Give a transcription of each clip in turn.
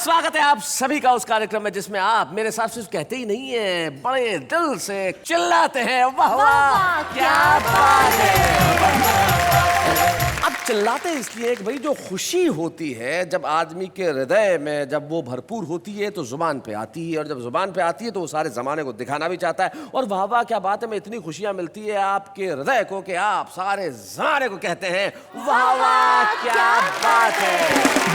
स्वागत है आप सभी का उस कार्यक्रम में जिसमें आप मेरे साथ सिर्फ कहते ही नहीं है, बड़े दिल से चिल्लाते हैं वाह वाह क्या बात है। अब चिल्लाते इसलिए कि भाई जो खुशी होती है जब आदमी के हृदय में जब वो भरपूर होती है तो जुबान पे आती है, और जब जुबान पे आती है तो वो सारे जमाने को दिखाना भी चाहता है। और वाह वाह क्या बात है में इतनी खुशियां मिलती है आपके हृदय को कि आप सारे जमाने को कहते हैं वाह वाह क्या बात है।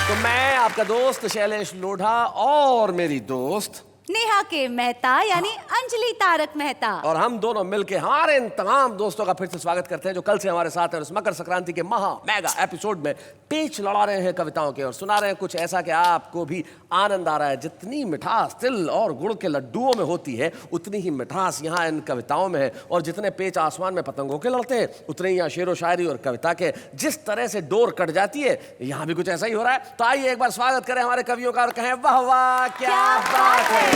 तो मैं आपका दोस्त शैलेश लोढ़ा और मेरी दोस्त नेहा के मेहता यानी अंजलि तारक मेहता, और हम दोनों मिलके हमारे इन तमाम दोस्तों का फिर से स्वागत करते हैं जो कल से हमारे साथ हैं और इस मकर संक्रांति के महा मेगा एपिसोड में पेच लड़ा रहे हैं कविताओं के और सुना रहे हैं कुछ ऐसा कि आपको भी आनंद आ रहा है। जितनी मिठास तिल और गुड़ के लड्डुओं में होती है उतनी ही मिठास यहाँ इन कविताओं में है, और जितने पेच आसमान में पतंगों के लड़ते हैं उतने ही यहाँ शेरो शायरी और कविता के जिस तरह से डोर कट जाती है यहाँ भी कुछ ऐसा ही हो रहा है। तो आइए एक बार स्वागत करें हमारे कवियों का और कहें वाह वाह क्या बात है।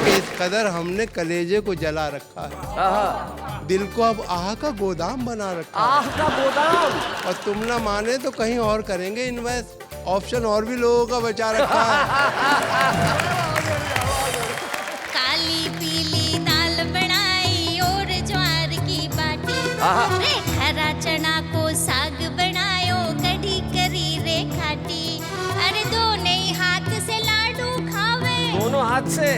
इस कदर हमने कलेजे को जला रखा है, दिल को अब आह का गोदाम बना रखा है। आह का गोदाम, और तुम ना माने तो कहीं और करेंगे इन्वेस्ट, ऑप्शन और भी लोगों का बचा रखा है। काली पीली दाल बनाई और ज्वार की बाटी, रे हरा चना को साग बनायो कढ़ी करी रे खाटी। अरे दोनों ही हाथ से लाडू खावे, दोनों हाथ से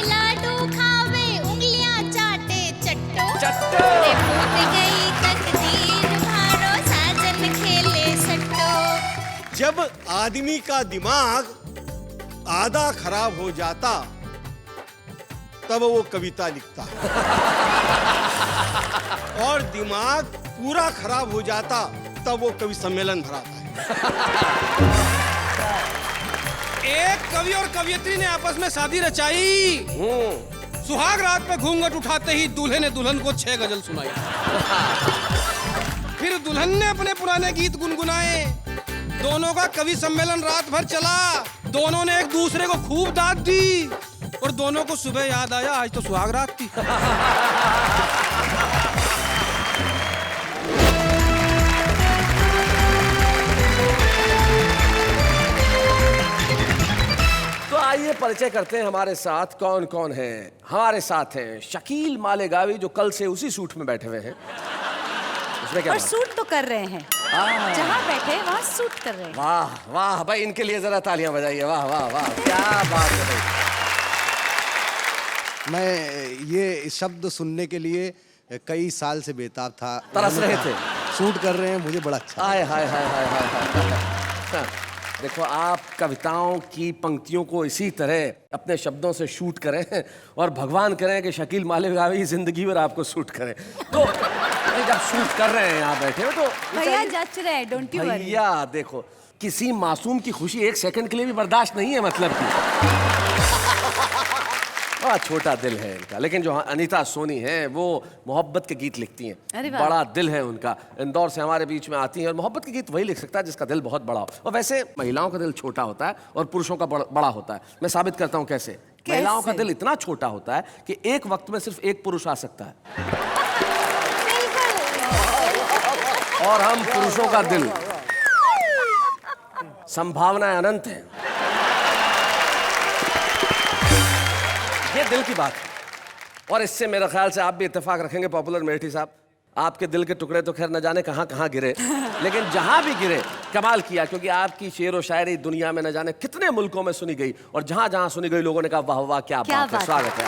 लाडू खावे, उंगलियां चाटे चट्टो चट्टो। रे फूट गई तकदीर भारो साजन खेले सट्टो। जब आदमी का दिमाग आधा खराब हो जाता तब वो कविता लिखता है, और दिमाग पूरा खराब हो जाता तब वो कवि सम्मेलन भराता है। एक कवि और कवियत्री ने आपस में शादी रचाई, सुहाग रात पे घूंघट उठाते ही दूल्हे ने दुल्हन को 6 गजल सुनाई। फिर दुल्हन ने अपने पुराने गीत गुनगुनाए, दोनों का कवि सम्मेलन रात भर चला, दोनों ने एक दूसरे को खूब दाद दी, और दोनों को सुबह याद आया आज तो सुहाग रात थी। तो आइए परिचय करते हैं हमारे साथ कौन कौन है। हमारे साथ हैं शकील मालेगावी जो कल से उसी सूट में बैठे हुए हैं। उसमें क्या और बात? सूट तो कर रहे हैं, जहाँ बैठे वहाँ सूट कर रहे हैं। वाह वाह भाई, इनके लिए जरा तालियां बजाइए। वाह वाह वाह क्या बात है भाई। मैं ये शब्द सुनने के लिए कई साल से बेताब था। तरस रहे थे। शूट कर रहे हैं, मुझे बड़ा अच्छा। हाय हाय हाय हाय हाय। देखो आप कविताओं की पंक्तियों को इसी तरह अपने शब्दों से शूट करें और भगवान करें कि शकील मालेगावी जिंदगी भर आपको शूट करें। तो जब शूट कर रहे हैं यहाँ बैठे हो तो भैया जच रहे हैं, डोंट यू वरी। भैया देखो किसी मासूम की खुशी एक सेकंड के लिए भी बर्दाश्त नहीं है, मतलब की बड़ा छोटा दिल है इनका। लेकिन जो अनीता सोनी है वो मोहब्बत के गीत लिखती हैं, बड़ा दिल है उनका। इंदौर से हमारे बीच में आती हैं और मोहब्बत के गीत वही लिख सकता है जिसका दिल बहुत बड़ा हो। और वैसे महिलाओं का दिल छोटा होता है और पुरुषों का बड़ा होता है। मैं साबित करता हूँ कैसे। महिलाओं का दिल इतना छोटा होता है कि एक वक्त में सिर्फ एक पुरुष आ सकता है, और हम पुरुषों का दिल संभावनाएं अनंत है। ये दिल की बात है, और इससे मेरे ख्याल से आप भी इत्तेफाक रखेंगे पॉपुलर मेठी साहब, आपके दिल के टुकड़े तो खैर न जाने कहाँ कहाँ गिरे, लेकिन जहां भी गिरे कमाल किया, क्योंकि आपकी शेर व शायरी दुनिया में न जाने कितने मुल्कों में सुनी गई, और जहां जहां सुनी गई लोगों ने कहा वाह वाह क्या बात है। स्वागत है।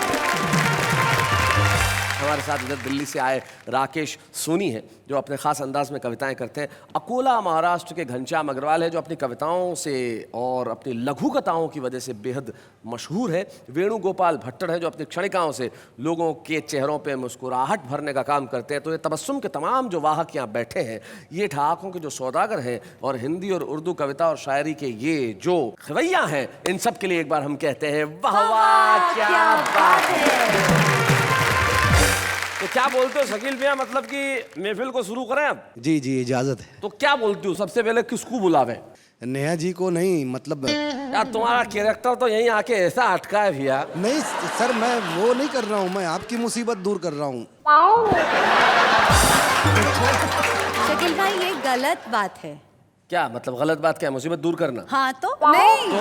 हमारे साथ इधर दिल्ली से आए राकेश सोनी हैं जो अपने खास अंदाज में कविताएं करते हैं। अकोला महाराष्ट्र के घनश्याम अग्रवाल है जो अपनी कविताओं से और अपनी लघु कथाओं की वजह से बेहद मशहूर है। वेणुगोपाल भट्टड़ है जो अपनी क्षणिकाओं से लोगों के चेहरों पे मुस्कुराहट भरने का काम करते हैं। तो ये तबस्सुम के तमाम जो वाहक यहाँ बैठे हैं ये ठहाकों के जो सौदागर हैं और हिंदी और उर्दू कविता और शायरी के ये जो खवैया हैं, इन सब के लिए एक बार हम कहते हैं वाह वाह क्या बात है। तो क्या बोलते हो शकील भैया, मतलब कि महफिल को शुरू करें अब? जी जी इजाजत है। तो क्या बोलती हूँ, सबसे पहले किसको बुलावे? नेहा जी को नहीं, मतलब यार तुम्हारा कैरेक्टर तो यहीं आके ऐसा अटका है भैया। नहीं सर, मैं वो नहीं कर रहा हूँ, मैं आपकी मुसीबत दूर कर रहा हूँ। शकील भाई ये गलत बात है। क्या मतलब गलत बात? क्या मुसीबत दूर करना? हाँ तो नहीं,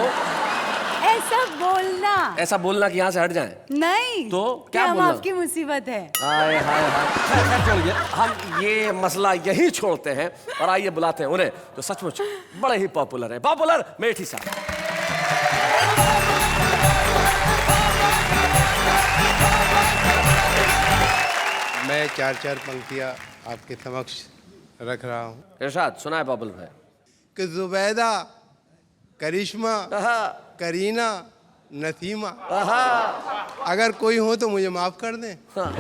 ऐसा बोलना। ऐसा बोलना कि यहाँ से हट जाएं? नहीं तो कि क्या हम बोलना? आपकी मुसीबत है। हाय हाय हाय। खैर, चलिए हम ये मसला यही छोड़ते हैं और आइए बुलाते हैं उन्हें तो सचमुच बड़े ही पॉपुलर है। पॉपुलर मेठी साहब। मैं चार चार पंक्तियाँ आपके समक्ष रख रहा हूँ इरशाद सुनाए पॉपुलर भाई। कि जुबैदा, करिश्मा, आहा, करीना, नसीमा, आहा, अगर कोई हो तो मुझे माफ़ कर दें। हाँ।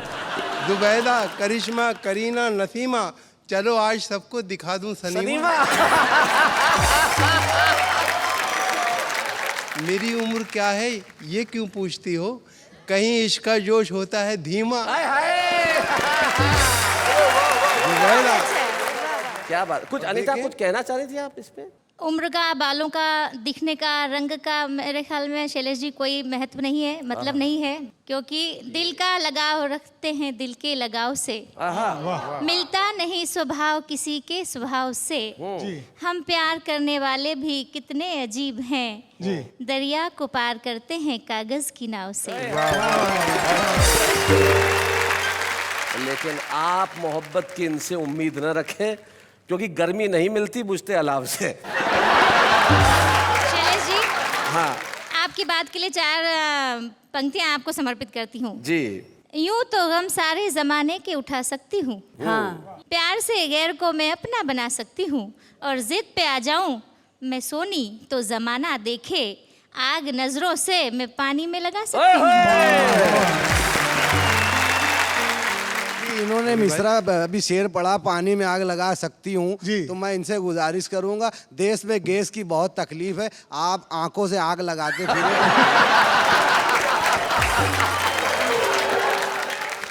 जुबैदा, करिश्मा, करीना, नसीमा, चलो आज सबको दिखा दूं सनीमा। सनीमा। मेरी उम्र क्या है ये क्यों पूछती हो, कहीं इश्क का जोश होता है धीमा। हाय हाय। जुबैदा, क्या बात, कुछ अनीता कुछ कहना चाह रही थी आप इस पे? उम्र का, बालों का, दिखने का, रंग का मेरे ख्याल में शैलेश जी कोई महत्व नहीं है, मतलब नहीं है, क्योंकि दिल का लगाव रखते हैं दिल के लगाव से। मिलता नहीं स्वभाव किसी के स्वभाव से। हम प्यार करने वाले भी कितने अजीब हैं, दरिया को पार करते हैं कागज की नाव से। लेकिन आप मोहब्बत की इनसे उम्मीद न रखें क्योंकि गर्मी नहीं मिलती बुझते अलाव से। शैलेश जी, हाँ आपकी बात के लिए 4 पंक्तियां आपको समर्पित करती हूँ। जी। यूं तो गम सारे जमाने के उठा सकती हूँ, हाँ प्यार से गैर को मैं अपना बना सकती हूँ, और जिद पे आ जाऊं मैं सोनी तो जमाना देखे, आग नजरों से मैं पानी में लगा सकती हूँ। इन्होंने मिश्रा अभी शेर पढ़ा, पानी में आग लगा सकती हूँ, तो मैं इनसे गुजारिश करूंगा, देश में गैस की बहुत तकलीफ है, आप आंखों से आग लगाते फिरें।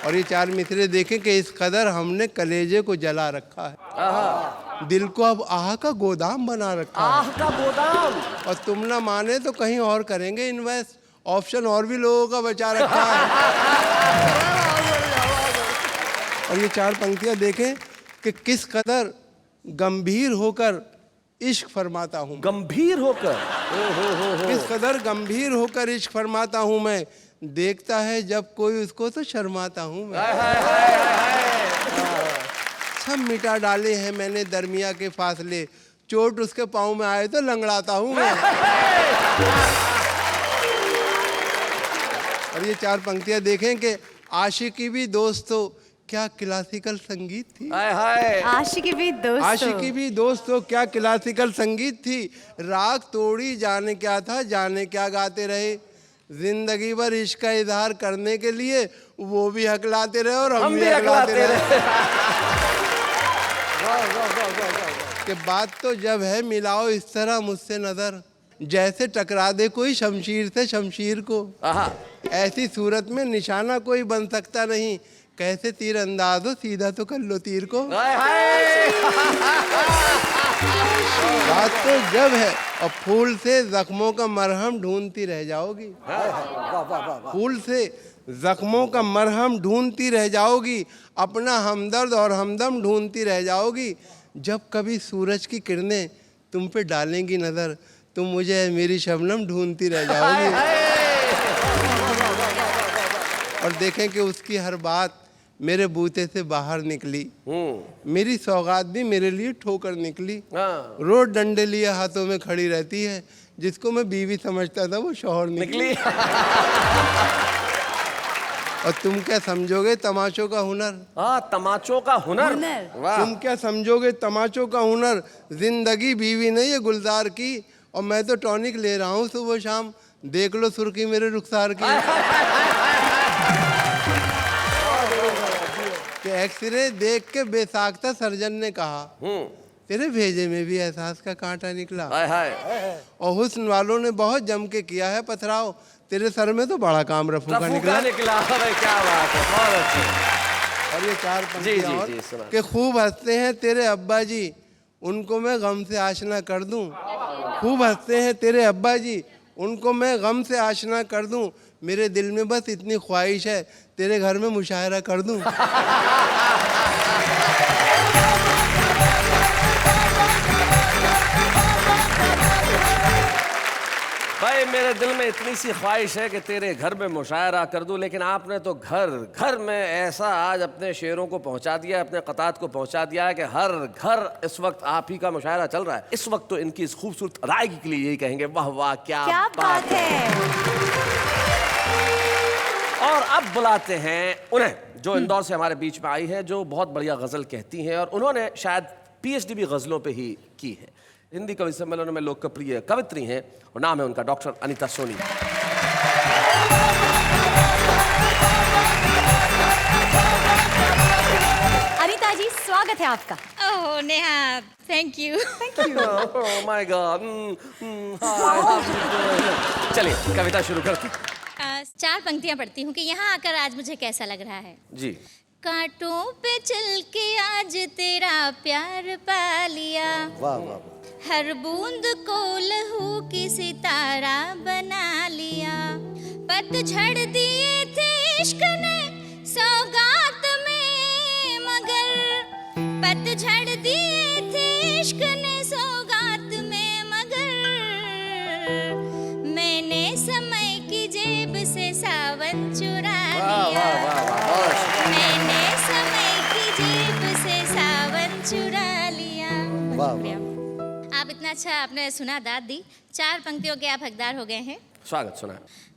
और ये 4 मिसरे देखें कि इस कदर हमने कलेजे को जला रखा है, दिल को अब आह का गोदाम बना रखा है। आह का गोदाम। और तुम ना माने तो कहीं और करेंगे इन्वेस्ट, ऑप्शन और भी लोगों का बचा रखा है। और ये 4 पंक्तियां देखें कि किस कदर गंभीर होकर इश्क फरमाता हूँ। गंभीर होकर। हो। किस कदर गंभीर होकर इश्क फरमाता हूँ मैं, देखता है जब कोई उसको तो शर्माता हूँ मैं। सब मिटा डाले हैं मैंने दरमिया के फासले, चोट उसके पाँव में आए तो लंगड़ाता हूँ मैं। और ये 4 पंक्तियां देखें कि आशिकी भी दोस्तों क्या क्लासिकल संगीत थी। हाय हाय। आशिकी भी दोस्तों। आशिकी भी दोस्तों क्या क्लासिकल संगीत थी, राग तोड़ी जाने क्या था, जाने क्या गाते रहे, जिंदगी भर इश्क का इजहार करने के लिए वो भी हकलाते रहे और हम भी हकलाते रहे। कि बात तो जब है मिलाओ इस तरह मुझसे नजर, जैसे टकरा दे कोई शमशीर से शमशीर को, ऐसी सूरत में निशाना कोई बन सकता नहीं, कैसे तीर अंदाज हो सीधा तो कर लो तीर को। बात तो जब है, और फूल से जख्मों का मरहम ढूंढती रह जाओगी, फूल से जख्मों का मरहम ढूंढती रह जाओगी, अपना हमदर्द और हमदम ढूंढती रह जाओगी, जब कभी सूरज की किरणें तुम पे डालेंगी नजर, तुम मुझे मेरी शबनम ढूंढती रह जाओगी। और देखें कि उसकी हर बात मेरे बूते से बाहर निकली, मेरी सौगात भी मेरे लिए ठोकर निकली, रोज डंडे लिए हाथों में खड़ी रहती है, जिसको मैं बीवी समझता था वो शौहर निकली। और तुम क्या समझोगे तमाचों का हुनर, तमाचों का हुनर। तुम क्या समझोगे तमाचों का हुनर, जिंदगी बीवी ने ये गुलजार की, और मैं तो टॉनिक ले रहा हूँ सुबह शाम, देख लो सुर्खी मेरे रुखसार की। कि एक्सरे देख के बेसाख्ता सर्जन ने कहा, तेरे भेजे में भी एहसास का कांटा निकला। और हुस्न वालों ने बहुत जम के किया है पथराव, तेरे सर में तो बड़ा काम रफू का निकला। क्या बात है, बहुत अच्छे। और ये 4 पंक्तियां और कि खूब हंसते हैं तेरे अब्बा जी, उनको मैं गम से आशना कर दूं, खूब हंसते हैं तेरे अब्बा जी, उनको मैं गम से आशना कर दूं, मेरे दिल में बस इतनी ख्वाहिश है तेरे घर में मुशायरा कर दूं। भाई मेरे दिल में इतनी सी ख्वाहिश है कि तेरे घर में मुशायरा कर दूं, लेकिन आपने तो घर घर में ऐसा आज अपने शेरों को पहुंचा दिया, अपने क़तात को पहुंचा दिया है कि हर घर इस वक्त आप ही का मुशायरा चल रहा है। इस वक्त तो इनकी इस खूबसूरत अदायगी के लिए यही कहेंगे वाह वाह क्या बात है। और अब बुलाते हैं उन्हें जो इंदौर से हमारे बीच में आई है, जो बहुत बढ़िया गजल कहती हैं और उन्होंने शायद पीएचडी भी गजलों पे ही की है। हिंदी कवि सम्मेलनों में लोकप्रिय कवित्री हैं और नाम है उनका डॉक्टर अनीता सोनी। अनीता जी, स्वागत है आपका। Oh Neha, thank you. Oh my God. चलिए कविता शुरू करती। 4 पंक्तियां पढ़ती हूँ कि यहाँ आकर आज मुझे कैसा लग रहा है। जी। कांटों पे चल के आज तेरा प्यार पा लिया, वाह वाह। हर बूंद को लहू की सितारा बना लिया। पतझड़ दिए थे इश्क ने सौगात में, मगर पतझड़ दिए थे इश्क ने सौगात में, मगर मैंने समय की जेब से सावन चुरा लिया। मैंने समय की जेब से सावन चुरा लिया। आप इतना अच्छा आपने सुना, दाद दी। 4 पंक्तियों के आप हकदार हो गए हैं। स्वागत सुना।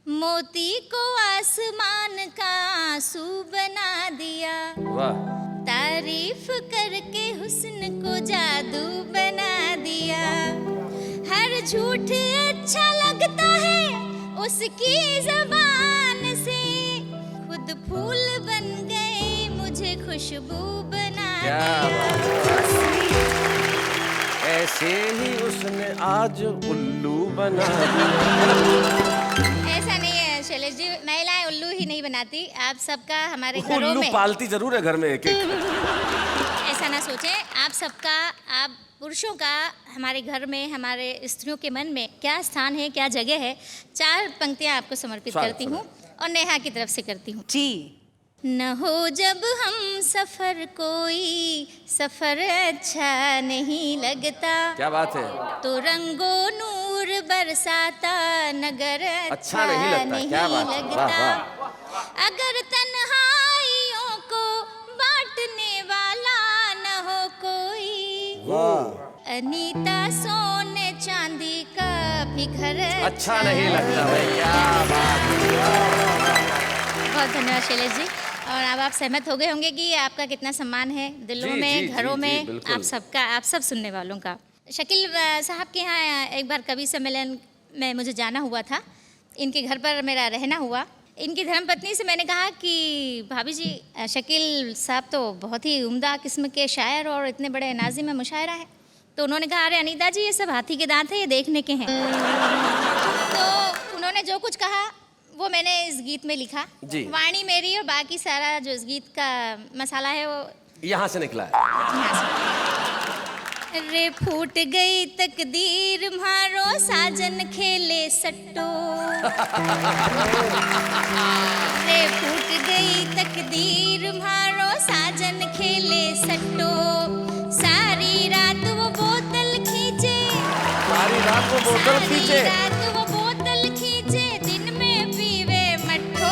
मोती को आसमान का आंसू बना दिया, वाह। तारीफ करके हुस्न को जादू बना दिया। हर झूठ अच्छा लगता है उसकी जबान से, खुद फूल बन गए मुझे खुशबू बना दिया। ऐसे ही उसने आज उल्लू बना दिया। ऐसा नहीं है शैलेश जी, महिलाएं उल्लू ही नहीं बनाती। आप सबका हमारे घरों उल्लू में पालती जरूर है घर में एक एक। ऐसा ना सोचें। आप सबका, आप पुरुषों का हमारे घर में, हमारे स्त्रियों के मन में क्या स्थान है, क्या जगह है। 4 पंक्तियां आपको समर्पित करती हूँ और नेहा की तरफ से करती हूँ। जी। न हो जब हम सफर, कोई सफर अच्छा नहीं लगता। क्या बात है। तो रंगो नूर बरसाता नगर अच्छा नहीं लगता। क्या बात है। वाह वाह। अगर तन्हाइयों को बांटने वाला न हो कोई, अनीता सोने चांदी का भी घर अच्छा नहीं लगता भाई। क्या बात है। बहुत धन्यवाद शैलेश जी। और अब आप सहमत हो गए होंगे कि आपका कितना सम्मान है दिलों में, घरों में, आप सबका, आप सब सुनने वालों का। शकील साहब के यहाँ एक बार कवि सम्मेलन में मुझे जाना हुआ था। इनके घर पर मेरा रहना हुआ। इनकी धर्मपत्नी से मैंने कहा कि भाभी जी, शकील साहब तो बहुत ही उम्दा किस्म के शायर और इतने बड़े नाज़िम मुशायरा है। तो उन्होंने कहा, अरे अनीता जी, ये सब हाथी के दांत है, ये देखने के हैं। तो उन्होंने जो कुछ कहा वो मैंने इस गीत में लिखा। जी। वाणी मेरी और बाकी सारा जो इस गीत का मसाला है वो यहाँ से निकला है। रे फूट गई तकदीर मारो साजन खेले सट्टो। रे फूट गई तकदीर मारो साजन खेले सट्टो। सारी रात वो बोतल खींचे, सारी रात वो बोतल खींचे, दिन में पीवे मट्ठो।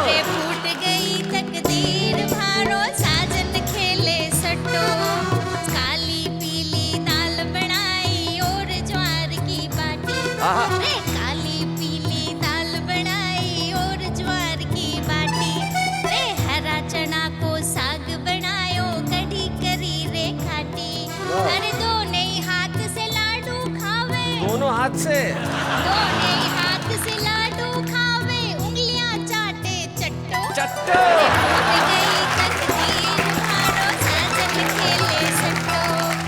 रे फूट गई तकदीर मारो साजन खेले सट्टो। काली पीली दाल बनाई और ज्वार की बाटी। रे काली पीली दाल बनाई और ज्वार की बाटी। रे हरा चना को साग बनायो, कढ़ी करी रे खाटी। अरे दोनों ही हाथ से लाडू खावे, दोनों हाथ से, दोनों ही हाथ से लाडू खावे, उंगलियां चाटे चट्टो। चट्टो। गई तकदीर मारो साजन खेले सट्टो।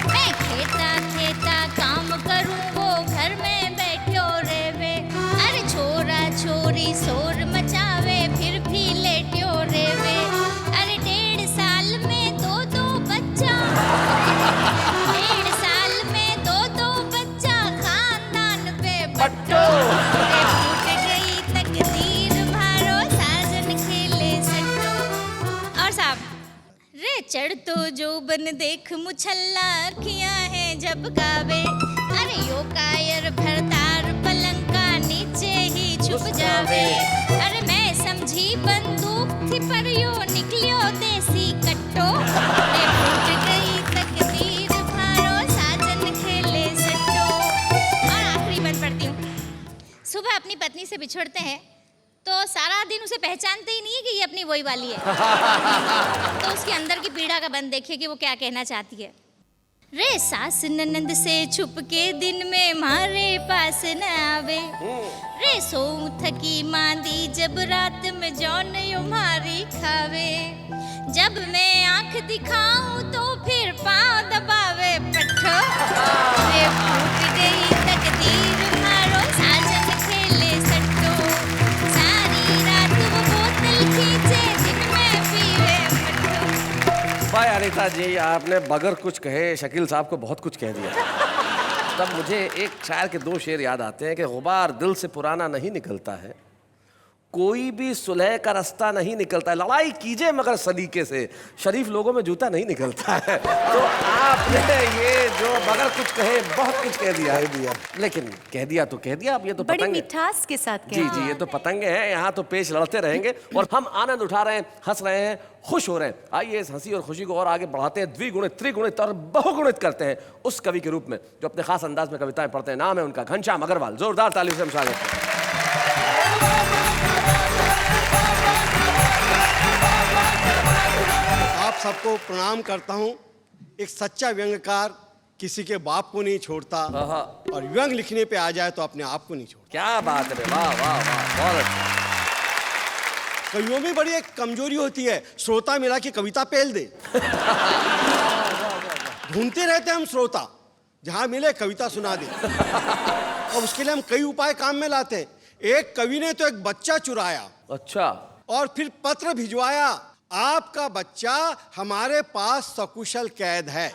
मैं खेता खेता काम करूं, वो घर में बैठो रेवे। अरे छोरा छोरी शोर मचावे, फिर भी लेट्यो रेवे। अरे 1.5 साल में 2 बच्चा, 1.5 साल में 2 बच्चा, खानदान पे बट्टो। फूट गई तकदीर मारो साजन खेले सट्टो। और साहब, रे चढ़ तो जो बन देख मुछल्ला अखियां हैं जब गावे। अरे यो कायर भरतार पलंग का नी आवे। अरे मैं समझी बंदूक थी पर यो निकलियो देसी कट्टो। रे फूट गई तकदीर भारो साजन खेले सट्टो। और आखिरी बंद पढ़ती हूँ। सुबह अपनी पत्नी से बिछड़ते हैं तो सारा दिन उसे पहचानते ही नहीं है कि ये अपनी वही वाली है। तो उसके अंदर की पीड़ा का बंद देखिए कि वो क्या कहना चाहती है। रे सास ननंद से छुप के दिन में मारे पास न आवे। रे सो थकी मांदी जब रात में जौन यो मारी खावे। जब मैं आंख दिखाऊं तो फिर पाँव दबावे पट्ठो। रे फूट गई तकदीर मारो साजन खेले सट्टो। सारी रात वो बोतल खींचे दिन में पीवे पट्ठो। भाई अनीता जी, आपने बगैर कुछ कहे शकील साहब को बहुत कुछ कह दिया। तब मुझे एक शायर के 2 शेर याद आते हैं कि गुबार दिल से पुराना नहीं निकलता है, कोई भी सुलह का रास्ता नहीं निकलता है, लड़ाई कीजिए मगर सलीके से, शरीफ लोगों में जूता नहीं निकलता है। तो आपने ये जो बगैर कुछ कहे बहुत कुछ कह दिया है, लेकिन कह दिया तो कह दिया। अब ये तो बड़ी पतंग है। मिठास के साथ जी जी, ये तो पतंगे हैं, यहाँ तो पेच लड़ते रहेंगे और हम आनंद उठा रहे हैं, हंस रहे हैं, खुश हो रहे हैं। आइए इस हंसी और खुशी को और आगे बढ़ाते हैं, द्विगुणित त्रिगुणित और बहुगुणित करते हैं उस कवि के रूप में जो अपने खास अंदाज में कविताएं पढ़ते हैं। नाम है उनका घनश्याम अग्रवाल। जोरदार तालियों से हम स्वागत करते हैं। आप सबको प्रणाम करता हूं। एक सच्चा व्यंग्यकार किसी के बाप को नहीं छोड़ता और व्यंग लिखने पे आ जाए तो अपने आप को नहीं छोड़ता। क्या बात है, वाह वाह वाह, बहुत अच्छा। कवियों में बड़ी एक कमजोरी होती है, श्रोता मिला के कविता पेल दे। ढूंढते रहते हैं हम श्रोता, जहां मिले कविता सुना दे। और उसके लिए हम कई उपाय काम में लाते हैं। एक कवि ने तो एक बच्चा चुराया, अच्छा, और फिर पत्र भिजवाया, आपका बच्चा हमारे पास सकुशल कैद है।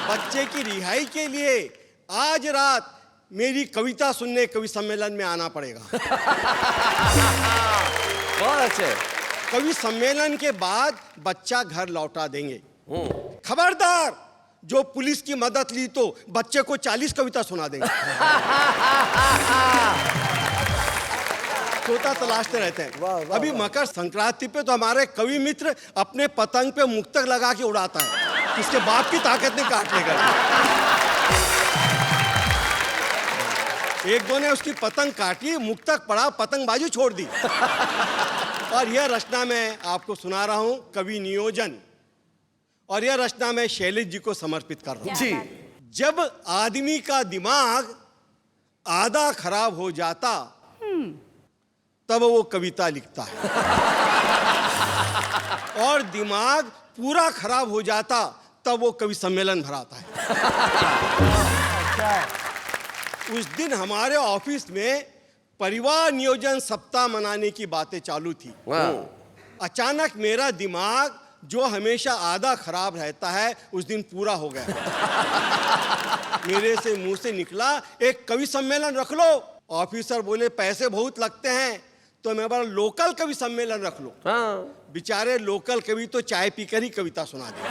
बच्चे की रिहाई के लिए आज रात मेरी कविता सुनने कवि सम्मेलन में आना पड़ेगा। बहुत अच्छे। कवि सम्मेलन के बाद बच्चा घर लौटा देंगे। खबरदार, जो पुलिस की मदद ली तो बच्चे को 40 कविता सुना देंगे। श्रोता तलाशते रहते हैं। अभी मकर संक्रांति पे तो हमारे कवि मित्र अपने पतंग पे मुक्तक लगा के उड़ाता है, किसके बाप की ताकत नहीं काटने का। एक दो ने उसकी पतंग काटी, मुक्तक पड़ा, पतंगबाजी छोड़ दी। और यह रचना मैं आपको सुना रहा हूं, कवि नियोजन, और यह रचना मैं शैलेश जी को समर्पित कर रहा हूं। जी। जब आदमी का दिमाग आधा खराब हो जाता तब वो कविता लिखता है, और दिमाग पूरा खराब हो जाता तब वो कवि सम्मेलन भराता है। उस दिन हमारे ऑफिस में परिवार नियोजन सप्ताह मनाने की बातें चालू थी। अचानक मेरा दिमाग जो हमेशा आधा खराब रहता है उस दिन पूरा हो गया। मेरे से मुंह से निकला, एक कवि सम्मेलन रख लो। ऑफिसर बोले पैसे बहुत लगते हैं, तो मैं बोला लोकल कवि सम्मेलन रख लो। बेचारे लोकल कवि तो चाय पीकर ही कविता सुना दिए।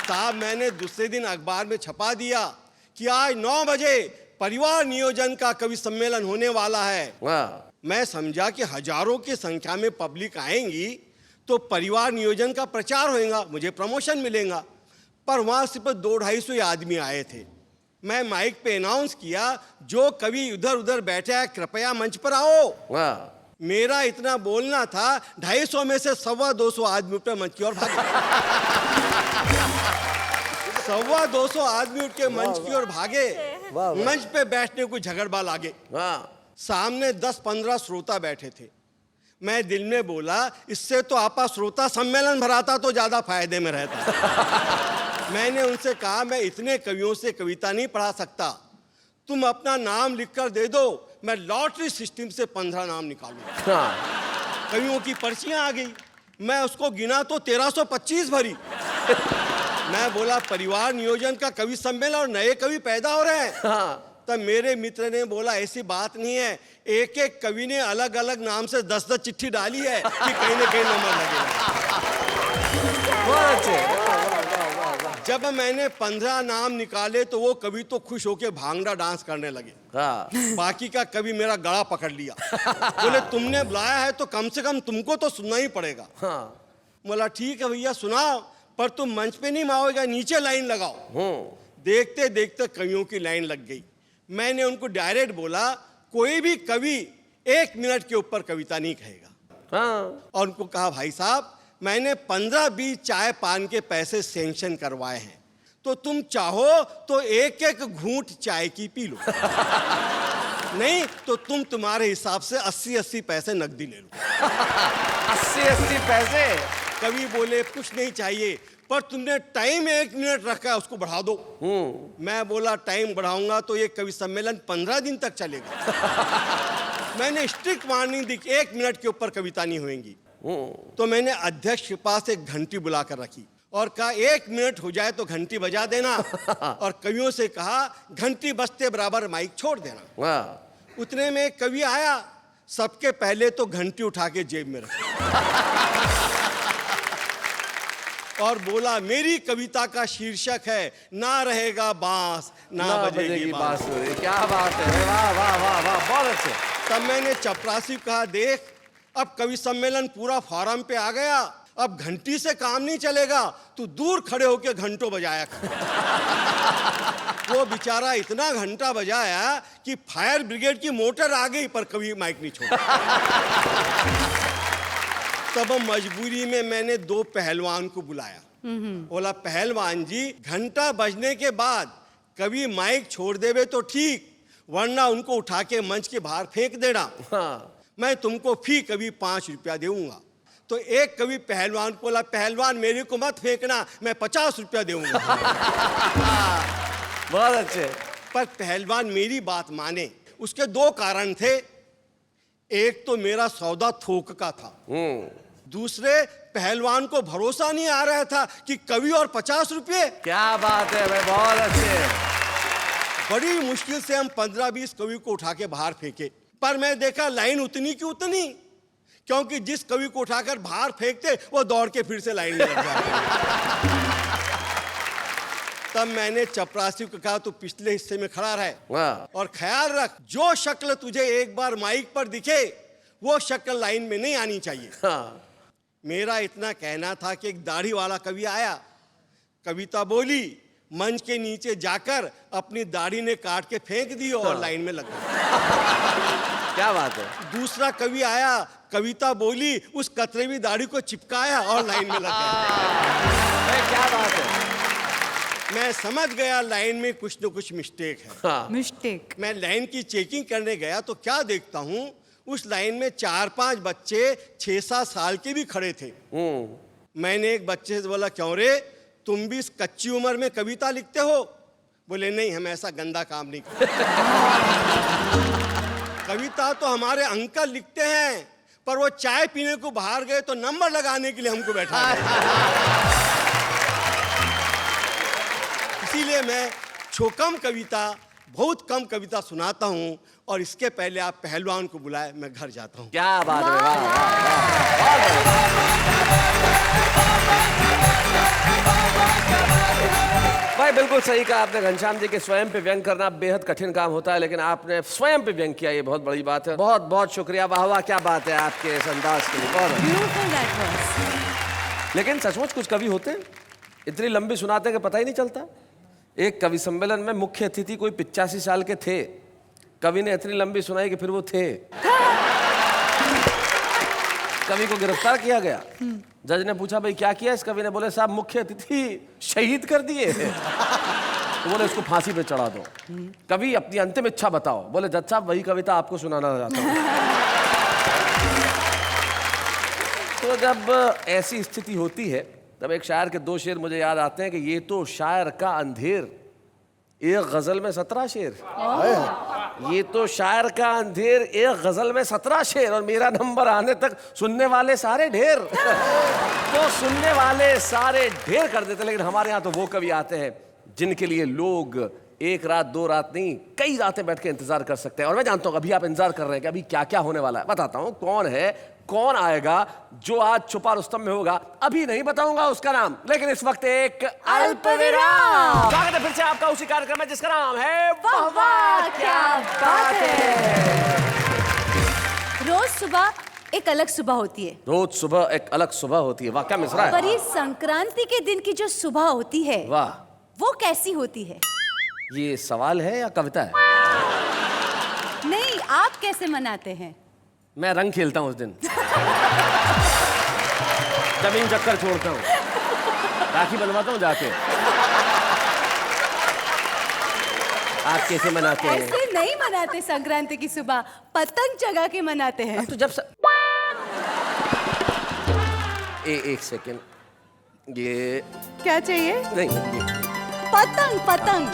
साहब, मैंने दूसरे दिन अखबार में छपा दिया कि आज 9 बजे परिवार नियोजन का कवि सम्मेलन होने वाला है। मैं समझा कि हजारों की संख्या में पब्लिक आएंगी तो परिवार नियोजन का प्रचार होगा, मुझे प्रमोशन मिलेगा। पर वहां सिर्फ 200-250 आदमी आए थे। मैं माइक पे अनाउंस किया, जो कवि इधर उधर बैठे हैं कृपया मंच पर आओ। मेरा इतना बोलना था, 250 में से 225 आदमी उठ मंच की ओर भागे। 225 आदमी उठ के मंच की ओर भागे। मंच पे बैठने को झगड़बाज आगे। सामने 10-15 श्रोता बैठे थे। मैं दिल में बोला, इससे तो आपा श्रोता सम्मेलन भराता तो ज्यादा फायदे में रहता। मैंने उनसे कहा, मैं इतने कवियों से कविता नहीं पढ़ा सकता, तुम अपना नाम लिखकर दे दो, मैं लॉटरी सिस्टम से 15 नाम निकालूं। कवियों की पर्चियां आ गई, मैं उसको गिना तो 1325 भरी। मैं बोला परिवार नियोजन का कवि सम्मेलन और नए कवि पैदा हो रहे हैं। तब मेरे मित्र ने बोला ऐसी बात नहीं है, एक एक कवि ने अलग अलग नाम से 10-10 चिट्ठी डाली है कि कहीं ना कहीं नंबर लगेगा। जब मैंने 15 नाम निकाले तो वो कवि तो खुश होके भांगड़ा डांस करने लगे। हाँ। बाकी का कवि मेरा गला पकड़ लिया। बोले तुमने बुलाया है तो कम से कम तुमको तो सुनना ही पड़ेगा। हाँ। बोला ठीक है भैया सुनाओ, पर तुम मंच पे नहीं माओगे, नीचे लाइन लगाओ। देखते देखते कवियों की लाइन लग गई। मैंने उनको डायरेक्ट बोला कोई भी कवि 1 मिनट के ऊपर कविता नहीं कहेगा। हाँ। और उनको कहा भाई साहब मैंने 15-20 चाय पान के पैसे सैंक्शन करवाए हैं, तो तुम चाहो तो एक एक घूंट चाय की पी लो। नहीं तो तुम्हारे हिसाब से 80-80 पैसे नकदी ले लो। 80-80 पैसे? कवि बोले कुछ नहीं चाहिए, पर तुमने टाइम 1 मिनट रखा है उसको बढ़ा दो। मैं बोला टाइम बढ़ाऊंगा तो ये कवि सम्मेलन 15 दिन तक चलेगा। मैंने स्ट्रिक्ट वार्निंग दी कि 1 मिनट के ऊपर कविता नहीं होएगी। तो मैंने अध्यक्ष के पास एक घंटी बुला कर रखी और कहा 1 मिनट हो जाए तो घंटी बजा देना। और कवियों से कहा घंटी बजते बराबर माइक छोड़ देना। वाह। उतने में एक कवि आया, सबके पहले तो घंटी उठा के जेब में रखी और बोला मेरी कविता का शीर्षक है ना रहेगा बांस ना बजेगी बांसुरी। क्या बात है, वाह वाह वाह वाह, बहुत अच्छे। तब मैंने चपरासी को कहा देख अब कवि सम्मेलन पूरा फार्म पे आ गया, अब घंटी से काम नहीं चलेगा, तू दूर खड़े होकर घंटों बजाया कर। वो बेचारा इतना घंटा बजाया कि फायर ब्रिगेड की मोटर आ गई, पर कभी माइक नहीं छोड़ा। तब मजबूरी में मैंने 2 पहलवान को बुलाया। बोला पहलवान जी घंटा बजने के बाद कभी माइक छोड़ देवे तो ठीक, वरना उनको उठा के मंच के बाहर फेंक देना। हाँ। मैं तुमको फी कभी 5 रुपया दूंगा। तो एक कवि पहलवान को बोला पहलवान मेरे को मत फेंकना, मैं 50 रुपया दूंगा। बहुत अच्छे। पर पहलवान मेरी बात माने। उसके 2 कारण थे, एक तो मेरा सौदा थोक का था, दूसरे पहलवान को भरोसा नहीं आ रहा था कि कवि और 50 रुपये। क्या बात है भाई, बहुत अच्छे। बड़ी मुश्किल से हम 15-20 कवि को उठा के बाहर फेंके, पर मैं देखा लाइन उतनी की उतनी, क्योंकि जिस कवि को उठाकर बाहर फेंकते वो दौड़ के फिर से लाइन में लग जाते। तब मैंने चपरासी को कहा तू पिछले हिस्से में खड़ा रहे और ख्याल रख जो शक्ल तुझे एक बार माइक पर दिखे वो शक्ल लाइन में नहीं आनी चाहिए। हाँ। मेरा इतना कहना था कि एक दाढ़ी वाला कवि आया, कविता बोली, मंच के नीचे जाकर अपनी दाढ़ी ने काट के फेंक दी और लाइन में लग गया। क्या बात है। दूसरा कवि आया, कविता बोली, उस कतरेवी दाढ़ी को चिपकाया और लाइन में लग गया। क्या बात है। मैं समझ गया लाइन में कुछ न कुछ मिस्टेक है। हाँ। मिस्टेक। मैं लाइन की चेकिंग करने गया तो क्या देखता हूँ उस लाइन में 4-5 बच्चे 6-7 साल के भी खड़े थे। मैंने एक बच्चे से बोला क्यों रे तुम भी इस कच्ची उम्र में कविता लिखते हो? बोले नहीं हम ऐसा गंदा काम नहीं करते। कविता तो हमारे अंकल लिखते हैं, पर वो चाय पीने को बाहर गए तो नंबर लगाने के लिए हमको बैठा दिया। इसीलिए मैं छोकम कविता, बहुत कम कविता सुनाता हूँ और इसके पहले आप पहलवान को बुलाए, मैं घर जाता हूँ। क्या बात है, वाह वाह भाई, बिल्कुल सही कहा आपने घनश्याम जी के स्वयं पे व्यंग करना बेहद कठिन काम होता है, लेकिन आपने स्वयं पे व्यंग किया, ये बहुत बड़ी बात है। बहुत बहुत शुक्रिया, वाह वाह, क्या बात है आपके इस अंदाज के लिए, बहुत ब्यूटीफुल दैट वाज। लेकिन सचमुच कुछ कवि होते हैं इतनी लंबी सुनाते हैं कि पता ही नहीं चलता। एक कवि सम्मेलन में मुख्य अतिथि कोई 85 साल के थे, कवि ने इतनी लंबी सुनाई कि फिर वो थे। कवि को गिरफ्तार किया गया। जज ने पूछा भाई क्या किया इस कवि ने? बोले साहब मुख्य अतिथि शहीद कर दिए। तो बोले इसको फांसी पे चढ़ा दो। कवि अपनी अंतिम इच्छा बताओ। बोले जज साहब वही कविता आपको सुनाना चाहता हूँ। तो जब ऐसी स्थिति होती है तब एक शायर के 2 शेर मुझे याद आते हैं कि ये तो शायर का अंधेर, एक गजल में 17 शेर। ये तो शायर का अंधेर, एक गजल में 17 शेर, और मेरा नंबर आने तक सुनने वाले सारे ढेर। तो सुनने वाले सारे ढेर कर देते, लेकिन हमारे यहाँ तो वो कवि आते हैं जिनके लिए लोग 1 रात 2 रात नहीं कई रातें बैठ के इंतजार कर सकते हैं। और मैं जानता हूँ अभी आप इंतजार कर रहे हैं कि अभी क्या क्या होने वाला है। बताता हूँ कौन है कौन आएगा जो आज छुपा रुस्तम में होगा। अभी नहीं बताऊंगा उसका नाम, लेकिन इस वक्त एक अल्पविराम। स्वागत है फिर से आपका उसी कार्यक्रम में जिसका नाम है वाह वाह क्या बात है। रोज सुबह एक अलग सुबह होती है। रोज सुबह एक अलग सुबह होती है। वाह क्या मिसरा है। पर ये संक्रांति के दिन की जो सुबह होती है वाह, वो कैसी होती है? ये सवाल है या कविता है? नहीं, आप कैसे मनाते हैं? मैं रंग खेलता हूँ उस दिन, जमीन चक्कर छोड़ता हूँ, राखी बनवाता हूँ जाके। आप कैसे मनाते हैं? ऐसे नहीं मनाते संक्रांति की सुबह, पतंग चगा के मनाते हैं। तो जब एक सेकेंड, ये क्या चाहिए? नहीं ये पतंग पतंग।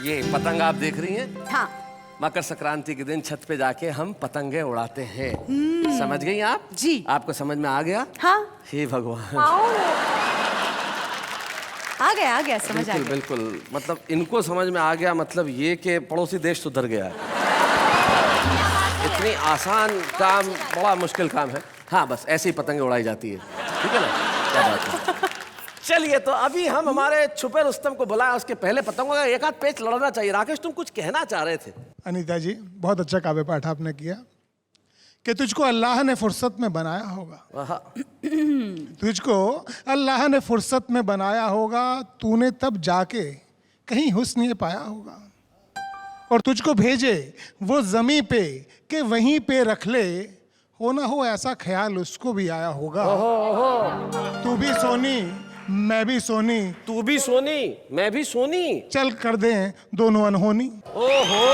ये पतंग आप देख रही हैं? हाँ। मकर संक्रांति के दिन छत पे जाके हम पतंगे उड़ाते हैं। समझ गई आप? जी। आपको समझ में आ गया? हाँ। हे भगवान, आ गया समझ आ बिल्कुल गया। बिल्कुल, मतलब इनको समझ में आ गया, मतलब ये कि पड़ोसी देश सुधर गया है। इतनी आसान काम बड़ा मुश्किल काम है। हाँ, बस ऐसे ही पतंगे उड़ाई जाती है, ठीक है ना? क्या बात है। चलिए, तो अभी हम हमारे छुपे रुस्तम को बुलाया, उसके पहले पतंगों का एक आध पेच लड़ना चाहिए। राकेश, तुम कुछ कहना चाह रहे थे। अनीता जी, बहुत अच्छा काव्य पाठ आपने किया कि तुझको अल्लाह ने फुर्सत में बनाया होगा। तुझको अल्लाह ने फुर्सत में बनाया होगा, तूने तब जाके कहीं हुस्न ये पाया होगा, और तुझको भेजे वो जमी पे कि वहीं पे रख ले, हो ना हो ऐसा ख्याल उसको भी आया होगा। तू भी सोनी मैं भी सोनी, तू भी सोनी मैं भी सोनी, चल कर दें दोनों अनहोनी। ओहो।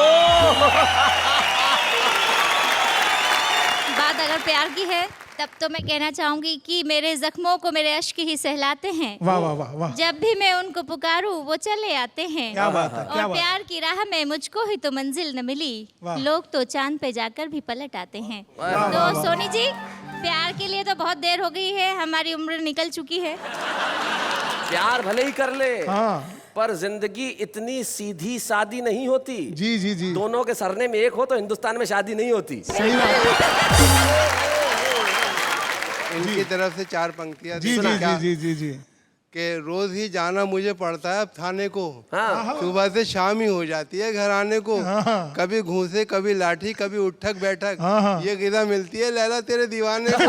बात अगर प्यार की है तब तो मैं कहना चाहूंगी कि मेरे जख्मों को मेरे अश्क ही सहलाते हैं। वाह वाह वाह वाह, जब भी मैं उनको पुकारूं वो चले आते हैं। क्या बात है, क्या और बात। प्यार की राह में मुझको ही तो मंजिल न मिली, वाह। लोग तो चांद पे जाकर भी पलट आते हैं। तो सोनी जी, प्यार के लिए तो बहुत देर हो गई है, हमारी उम्र निकल चुकी है। प्यार भले ही कर ले, हाँ। पर जिंदगी इतनी सीधी सादी नहीं होती। जी जी जी, दोनों के सरने में एक हो तो हिंदुस्तान में शादी नहीं होती। सही बात। इनकी तरफ से 4 पंक्तियां जी सुना जी क्या? जी जी जी, कि रोज ही जाना मुझे पड़ता है अब थाने को। हाँ। सुबह से शाम ही हो जाती है घर आने को। हाँ। कभी घूसे, कभी लाठी, कभी उठक बैठक। हाँ। ये गिदा मिलती है लैला तेरे दीवाने को।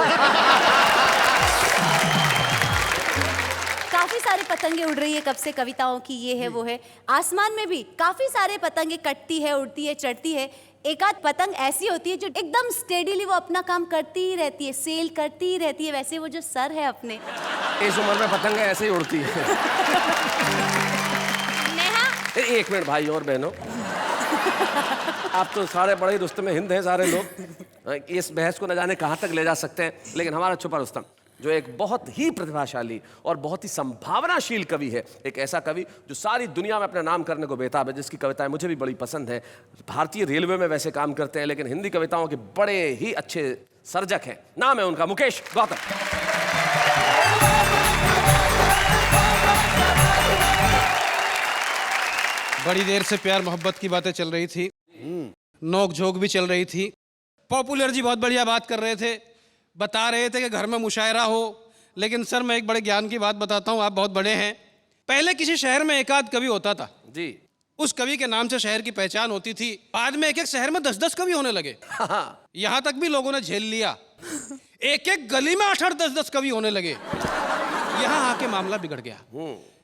काफी सारी पतंगे उड़ रही है कब से, कविताओं की ये है वो है। आसमान में भी काफी सारे पतंगे कटती है, उड़ती है, चढ़ती है। एक आध पतंग ऐसी होती है जो एकदम स्टेडीली वो अपना काम करती ही रहती है, सेल करती ही रहती है। वैसे वो जो सर है अपने, इस उम्र में पतंगे ऐसे ही उड़ती है। नेहा, एक मिनट भाई और बहनों, आप तो सारे बड़े रुस्तम हिंद हैं सारे लोग। इस बहस को न जाने कहाँ तक ले जा सकते हैं, लेकिन हमारा छुपा रुस्तम जो एक बहुत ही प्रतिभाशाली और बहुत ही संभावनाशील कवि है, एक ऐसा कवि जो सारी दुनिया में अपना नाम करने को बेताब है, जिसकी कविताएं मुझे भी बड़ी पसंद हैं। भारतीय रेलवे में वैसे काम करते हैं, लेकिन हिंदी कविताओं के बड़े ही अच्छे सर्जक हैं। नाम है उनका मुकेश गौतम। बड़ी देर से प्यार मोहब्बत की बातें चल रही थी, नोक झोंक भी चल रही थी। पॉपुलर जी बहुत बढ़िया बात कर रहे थे, बता रहे थे कि घर में मुशायरा हो। लेकिन सर, मैं एक बड़े ज्ञान की बात बताता हूँ, आप बहुत बड़े हैं। पहले किसी शहर में एक आध कवि होता था जी, उस कवि के नाम से शहर की पहचान होती थी। बाद में एक एक शहर में 10-10 कवि होने लगे। यहाँ तक भी लोगों ने झेल लिया, एक एक गली में 8-8, 10-10 कवि होने लगे। यहाँ आके मामला बिगड़ गया।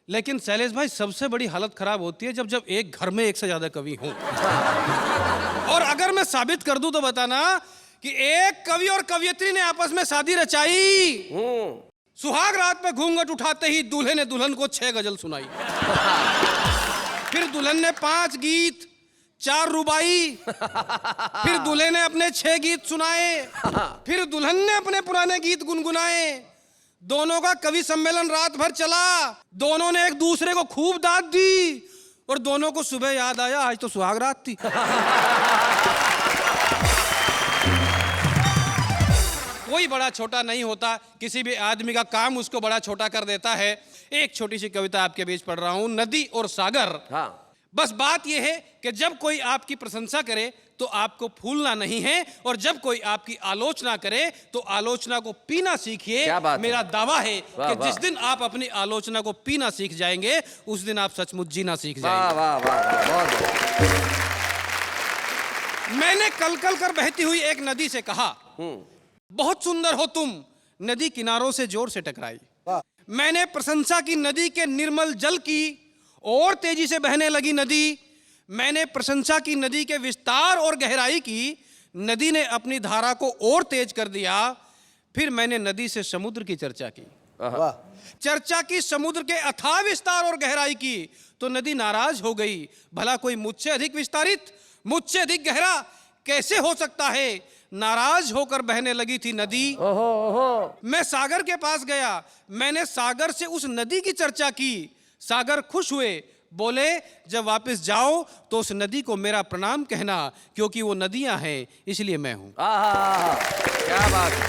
लेकिन शैलेश भाई, सबसे बड़ी हालत खराब होती है जब एक घर में एक से ज्यादा कवि हों। और अगर मैं साबित कर दूं तो बताना कि एक कवि और कवियत्री ने आपस में शादी रचाई। सुहाग रात में घूंघट उठाते ही दूल्हे ने दुल्हन को 6 गजल सुनाई। फिर दुल्हन ने 5 गीत, 4 रुबाई। फिर दूल्हे ने अपने 6 गीत सुनाए। फिर दुल्हन ने अपने पुराने गीत गुनगुनाए। दोनों का कवि सम्मेलन रात भर चला। दोनों ने एक दूसरे को खूब दाद दी, और दोनों को सुबह याद आया आज तो सुहाग रात थी। कोई बड़ा छोटा नहीं होता, किसी भी आदमी का काम उसको बड़ा छोटा कर देता है। एक छोटी सी कविता आपके बीच पढ़ रहा हूं, नदी और सागर। हाँ। बस बात यह है कि जब कोई आपकी प्रशंसा करे तो आपको फूलना नहीं है, और जब कोई आपकी आलोचना करे तो आलोचना को पीना सीखिए। क्या बात है? मेरा दावा है वाह, कि जिस वाह। दिन आप अपनी आलोचना को पीना सीख जाएंगे उस दिन आप सचमुच जीना सीख वाह जाएंगे। वाह वाह वाह, बहुत बढ़िया। मैंने कलकल कर बहती हुई एक नदी से कहा, बहुत सुंदर हो तुम। नदी किनारों से जोर से टकराई। मैंने प्रशंसा की नदी के निर्मल जल की, और तेजी से बहने लगी नदी। मैंने प्रशंसा की नदी के विस्तार और गहराई की, नदी ने अपनी धारा को और तेज कर दिया। फिर मैंने नदी से समुद्र की चर्चा की। चर्चा की समुद्र के अथाह विस्तार और गहराई की, तो नदी नाराज हो गई। भला कोई मुझसे अधिक विस्तारित, मुझसे अधिक गहरा कैसे हो सकता है? नाराज होकर बहने लगी थी नदी। मैं सागर के पास गया, मैंने सागर से उस नदी की चर्चा की। सागर खुश हुए, बोले जब वापस जाओ तो उस नदी को मेरा प्रणाम कहना, क्योंकि वो नदियां हैं इसलिए मैं हूं। क्या बात है,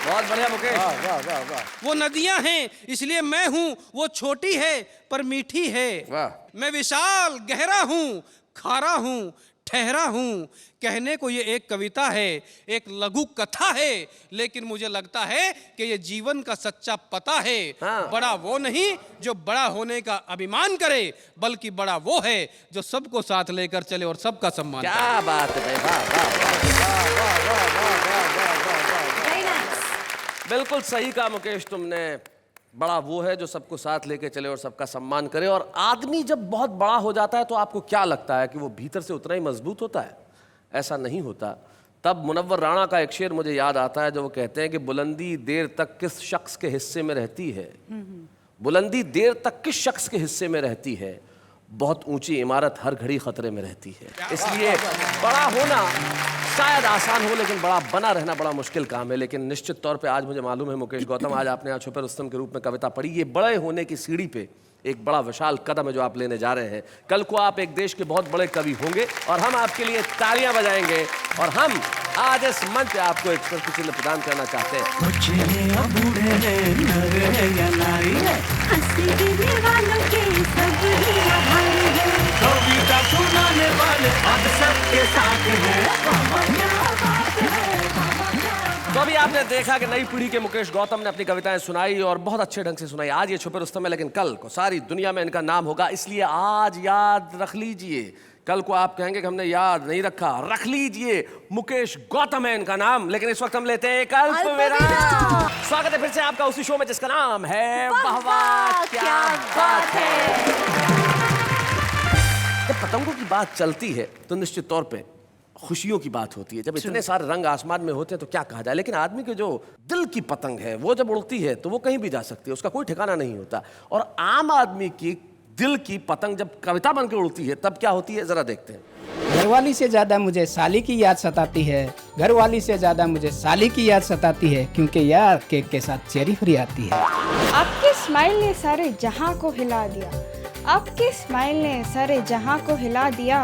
बहुत बढ़िया मुकेश। वाह वाह वाह। वो नदियां हैं इसलिए मैं हूं, वो छोटी है पर मीठी है। वाह। मैं विशाल गहरा हूं, खारा हूं, ठहरा हूं। कहने को ये एक कविता है, एक लघु कथा है, लेकिन मुझे लगता है कि ये जीवन का सच्चा पता है। हाँ। बड़ा वो नहीं जो बड़ा होने का अभिमान करे, बल्कि बड़ा वो है जो सबको साथ लेकर चले और सबका सम्मान करे। क्या बात है भाई, वाह। Very nice. बिल्कुल सही कहा मुकेश तुमने। बड़ा वो है जो सबको साथ लेके चले और सबका सम्मान करे। और आदमी जब बहुत बड़ा हो जाता है तो आपको क्या लगता है कि वो भीतर से उतना ही मजबूत होता है? ऐसा नहीं होता। तब मुनव्वर राणा का एक शेर मुझे याद आता है, जो वो कहते हैं कि बुलंदी देर तक किस शख्स के हिस्से में रहती है, बुलंदी देर तक किस शख्स के हिस्से में रहती है, बहुत ऊंची इमारत हर घड़ी खतरे में रहती है। इसलिए बड़ा होना शायद आसान हो, लेकिन बड़ा बना रहना बड़ा मुश्किल काम है। लेकिन निश्चित तौर पे आज मुझे मालूम है मुकेश गौतम, आज आपने यहाँ छुपे रुस्तम के रूप में कविता पढ़ी। ये बड़े होने की सीढ़ी पे एक बड़ा विशाल कदम है जो आप लेने जा रहे हैं। कल को आप एक देश के बहुत बड़े कवि होंगे और हम आपके लिए तालियां बजाएंगे। और हम आज इस मंच पे आपको एक स्मृति चिन्ह प्रदान करना चाहते हैं। तो अभी आपने देखा कि नई पीढ़ी के मुकेश गौतम ने अपनी कविताएं सुनाई और बहुत अच्छे ढंग से सुनाई। आज ये छुपे रुस्तम है, लेकिन कल को सारी दुनिया में इनका नाम होगा। इसलिए आज याद रख लीजिए, कल को आप कहेंगे कि हमने याद नहीं रखा, रख लीजिए, मुकेश गौतम है इनका नाम। लेकिन इस वक्त हम लेते हैं एक अल्पविराम। स्वागत है फिर से आपका उसी शो में जिसका नाम है वाह वाह क्या बात है। जब पतंगों की बात चलती है तो निश्चित तौर पे खुशियों की बात होती है। जब इतने सारे रंग आसमान में होते हैं तो क्या कहा जाए। लेकिन आदमी के जो दिल की पतंग है वो जब उड़ती है तो वो कहीं भी जा सकती है, उसका कोई ठिकाना नहीं होता। और आम आदमी की दिल की पतंग जब कविता बन के उड़ती है तब क्या होती है, जरा देखते हैं। घरवाली से ज्यादा मुझे साली की याद सताती है, घरवाली से ज्यादा मुझे साली की याद सताती है, क्योंकि यार केक के साथ चेरी फ्री आती है। आपके स्माइल ने सारे जहां को हिला दिया, आपके स्माइल ने सारे जहां को हिला दिया,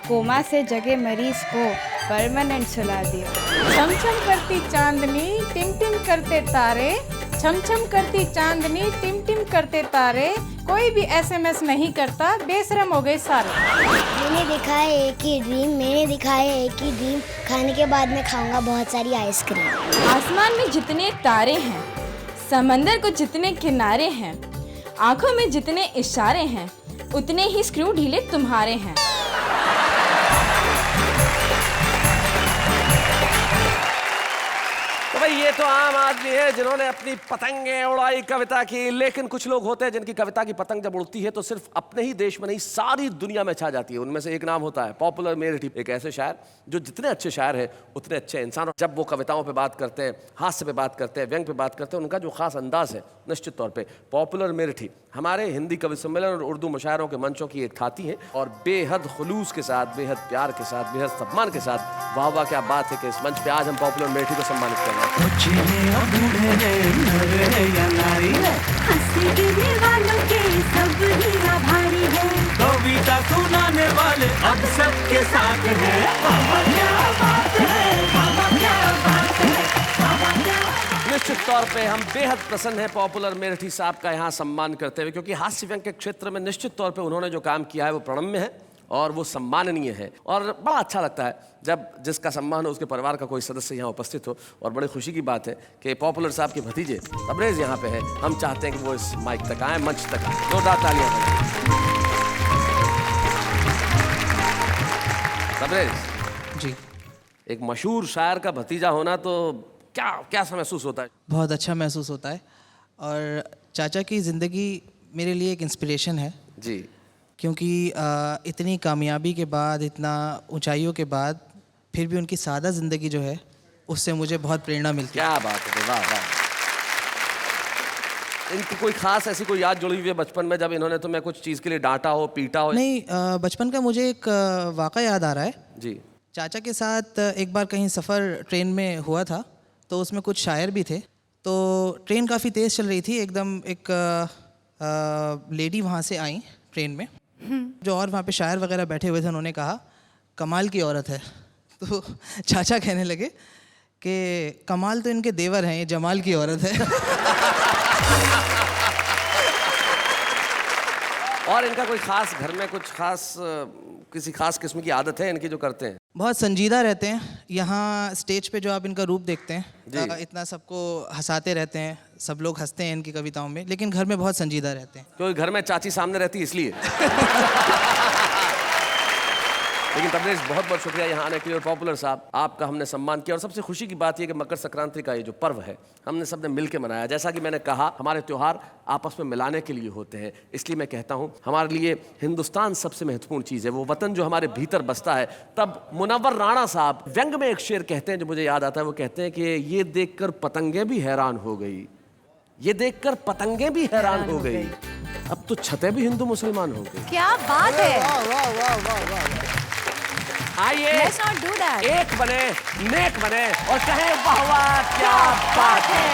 कोमा से जगे मरीज को परमानेंट सुला दिया। छम छम करती चांदनी टिम टिम करते तारे, छम छम करती चांदनी टिम टिम करते तारे, कोई भी SMS नहीं करता, बेशरम हो गए सारे। मैंने देखा है एक ही ड्रीम, मैंने दिखा है एक ही ड्रीम, खाने के बाद में खाऊंगा बहुत सारी आइसक्रीम। आसमान में जितने तारे हैं, समंदर को जितने किनारे हैं, आंखों में जितने इशारे हैं, उतने ही स्क्रू ढीले तुम्हारे हैं। तो भाई ये तो आम आदमी है जिन्होंने अपनी पतंगे उड़ाई कविता की। लेकिन कुछ लोग होते हैं जिनकी कविता की पतंग जब उड़ती है तो सिर्फ अपने ही देश में नहीं सारी दुनिया में छा जाती है। उनमें से एक नाम होता है पॉपुलर मेरिटी, एक ऐसे शायर जो जितने अच्छे शायर हैं उतने अच्छे इंसान। जब वो कविताओं पे बात करते हैं, हास्य पे बात करते हैं, व्यंग पे बात करते हैं, उनका जो खास अंदाज है निश्चित तौर पे पॉपुलर मेरिटी हमारे हिंदी कवि सम्मेलन और उर्दू मुशायरों के मंचों की एक थाती है। और बेहद खुलूस के साथ, बेहद प्यार के साथ, बेहद सम्मान के साथ, वाह वाह क्या बात है कि इस मंच पे आज हम पॉपुलर मेरिटी को सम्मानित कर रहे हैं। कविता सुनाने वाले अब सबके साथ हैं। निश्चित तौर पे हम बेहद प्रसन्न हैं पॉपुलर मेरठी साहब का यहाँ सम्मान करते हुए, क्योंकि हास्य व्यंग के क्षेत्र में निश्चित तौर पे उन्होंने जो काम किया है वो प्रणम्य है और वो सम्माननीय है। और बड़ा अच्छा लगता है जब जिसका सम्मान हो उसके परिवार का कोई सदस्य यहाँ उपस्थित हो। और बड़ी खुशी की बात है कि पॉपुलर साहब के भतीजे तबरेज यहाँ पे है। हम चाहते हैं कि वो इस माइक तक आए, मंच तक आए। जोरदार तालियां बजाएं। तबरेज जी, एक मशहूर शायर का भतीजा होना तो क्या क्या महसूस होता है? बहुत अच्छा महसूस होता है। और चाचा की ज़िंदगी मेरे लिए एक इंस्पिरेशन है जी, क्योंकि इतनी कामयाबी के बाद, इतना ऊंचाइयों के बाद, फिर भी उनकी सादा ज़िंदगी जो है उससे मुझे बहुत प्रेरणा मिलती है। क्या बात है, वाह वाह। इनकी कोई खास ऐसी कोई याद जुड़ी हुई है बचपन में जब इन्होंने तुम्हें कुछ चीज़ के लिए डांटा हो, पीटा हो? नहीं, बचपन का मुझे एक वाक़ा याद आ रहा है जी। चाचा के साथ एक बार कहीं सफ़र ट्रेन में हुआ था, तो उसमें कुछ शायर भी थे। तो ट्रेन काफ़ी तेज़ चल रही थी, एकदम एक लेडी वहाँ से आई ट्रेन में, जो और वहाँ पे शायर वगैरह बैठे हुए थे। उन्होंने कहा कमाल की औरत है। तो चाचा कहने लगे कि कमाल तो इनके देवर हैं, ये जमाल की औरत है। और इनका कोई खास घर में कुछ खास किसी खास किस्म की आदत है इनकी जो करते हैं? बहुत संजीदा रहते हैं। यहाँ स्टेज पे जो आप इनका रूप देखते हैं, इतना सबको हंसाते रहते हैं, सब लोग हंसते हैं इनकी कविताओं में, लेकिन घर में बहुत संजीदा रहते हैं। क्योंकि घर में चाची सामने रहती है इसलिए। लेकिन तबरेज बहुत बहुत शुक्रिया यहाँ आने के लिए। और पॉपुलर साहब, आपका हमने सम्मान किया। और सबसे खुशी की बात यह कि मकर संक्रांति का ये जो पर्व है हमने सबने मिल के मनाया। जैसा कि मैंने कहा, हमारे त्यौहार आपस में मिलाने के लिए होते हैं। इसलिए मैं कहता हूँ हमारे लिए हिंदुस्तान सबसे महत्वपूर्ण चीज़ है, वो वतन जो हमारे भीतर बसता है। तब मुनव्वर राणा साहब व्यंग में एक शेर कहते हैं जो मुझे याद आता है। वो कहते हैं कि ये देखकर पतंगें भी हैरान हो गई, ये देखकर पतंगें भी हैरान हो गई, अब तो छतें भी हिंदू मुसलमान हो गई। क्या बात है। आइए Let's not do that. एक बने, नेक बने और कहें वाह वाह क्या बात है।